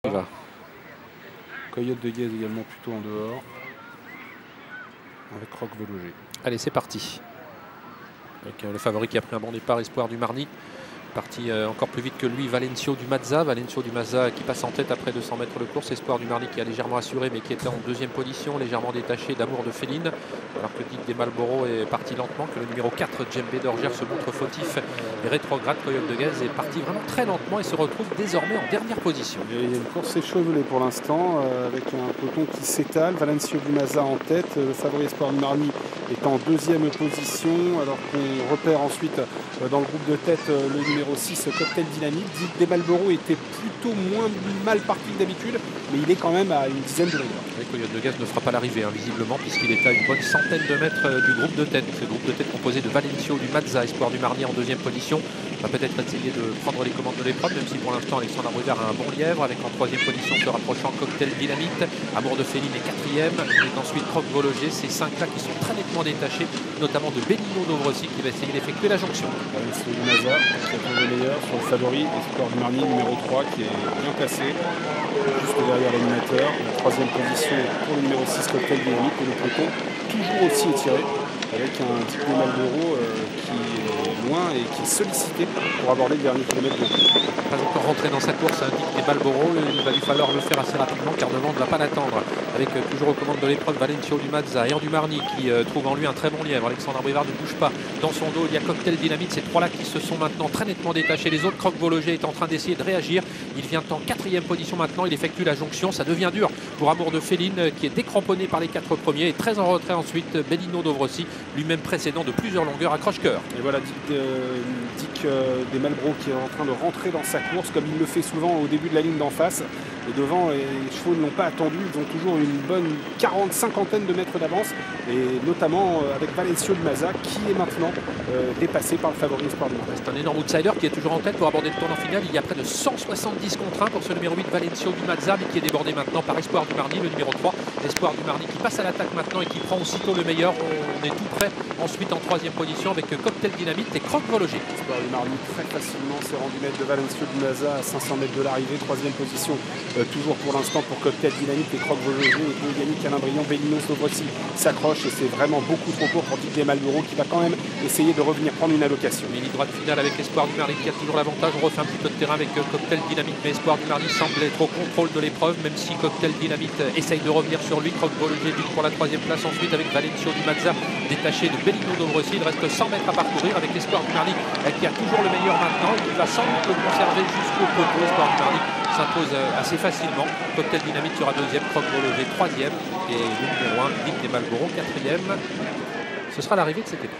va. Coyote de Guèze également plutôt en dehors. Avec Roc Velogé. Allez, c'est parti. Avec le favori qui a pris un bon départ, Espoir du Marny. Parti encore plus vite que lui, Valencio du Mazza. Valencio du Mazza qui passe en tête après 200 mètres de course. Espoir du Marny qui a légèrement assuré mais qui était en deuxième position, légèrement détaché d'Amour de Féline. Alors que Dick des Malboro est parti lentement, que le numéro 4, Djembé d'Orgère, se montre fautif et rétrograde. Coyote de Guèze est parti vraiment très lentement et se retrouve désormais en dernière position. Et il y a une course échevelée pour l'instant, avec un peloton qui s'étale. Valencio du Mazza en tête, le favori Espoir du Marny est en deuxième position, alors qu'on repère ensuite dans le groupe de tête le numéro 6, Cocktail Dynamite. Dick des Malboro était plutôt moins mal parti que d'habitude, mais il est quand même à une dizaine de meilleurs. Oui, Coyote de Guèze ne fera pas l'arrivée, visiblement, puisqu'il est à une bonne centaine de mètres du groupe de tête. Ce groupe de tête composé de Valencio du Mazza, Espoir du Marny en deuxième position. Va peut-être essayer de prendre les commandes de l'épreuve, même si pour l'instant Alexandre Brugard a un bon lièvre, avec en troisième position se rapprochant Cocktail Dynamite. Amour de Féline est quatrième. Il est ensuite Roc Velogé. Ces cinq-là qui sont très nettement détachés, notamment de Benino Dovrossi qui va essayer d'effectuer la jonction. Valencio du Mazza qui est le meilleur sur le favori, Espoir du Marny numéro 3 qui est bien placé, juste derrière l'animateur. La troisième position pour le numéro 6, Cocktail Dynamite, et le peloton toujours aussi étiré, avec un Dick des Malboro qui est loin et qui est sollicité pour aborder le dernier kilomètre de course. Pas encore rentré dans sa course, Dick des Malboro. Il va lui falloir le faire assez rapidement car devant ne va pas l'attendre. Avec toujours aux commandes de l'épreuve Valencio du Mazza, Air du Marny qui trouve en lui un très bon lièvre. Alexandre Brugard ne bouge pas. Dans son dos, il y a Cocktail Dynamite. Ces trois-là qui se sont maintenant très nettement détachés. Les autres, Roc Velogé est en train d'essayer de réagir. Il vient en quatrième position maintenant. Il effectue la jonction. Ça devient dur pour Amour de Féline qui est décramponné par les quatre premiers et très en retrait ensuite. Benino Dovrossi, lui-même précédent de plusieurs longueurs, accroche-cœur. Et voilà Dick des Malboro qui est en train de rentrer dans sa course comme il le fait souvent au début de la ligne d'en face. Et devant, les chevaux ne l'ont pas attendu. Ils ont toujours une bonne 40-50 de mètres d'avance. Et notamment avec Valencio du Mazza qui est maintenant dépassé par le favori Espoir du Marny. C'est un énorme outsider qui est toujours en tête pour aborder le tournant final. Il y a près de 170 contre 1 pour ce numéro 8, Valencio du Mazza, mais qui est débordé maintenant par Espoir du Marny, le numéro 3. Espoir du Marny qui passe à l'attaque maintenant et qui prend aussitôt le meilleur. On est tout prêt ensuite en troisième position avec Cocktail Dynamite et Roc Velogé. Espoir du Marny très facilement s'est rendu maître de Valencio du Mazza à 500 mètres de l'arrivée. Troisième position toujours pour l'instant pour Cocktail Dynamite et Roc Velogé. Et Yannick Alain Briand, Benino Dovrossi s'accroche et c'est vraiment beaucoup trop court pour Dick des Malboro qui va quand même essayer de revenir prendre une allocation. Ligne droite finale avec Espoir du Marny qui a toujours l'avantage. On refait un petit peu de terrain avec Cocktail Dynamite, mais Espoir du Marny semble être au contrôle de l'épreuve, même si Cocktail Dynamite essaye de revenir sur lui. Roc Velogé lutte pour la troisième place ensuite avec Valencio du Mazza détaché de Benino Dovrossi. Il reste 100 mètres à parcourir avec Espoir du Marny qui a toujours le meilleur maintenant et qui va sans doute le conserver jusqu'au poteau. Espoir du Marny s'impose assez facilement. Cocktail Dynamite sera deuxième, Roc Velogé troisième et le numéro 1, Dick des Malboro quatrième. Ce sera l'arrivée de cette épreuve.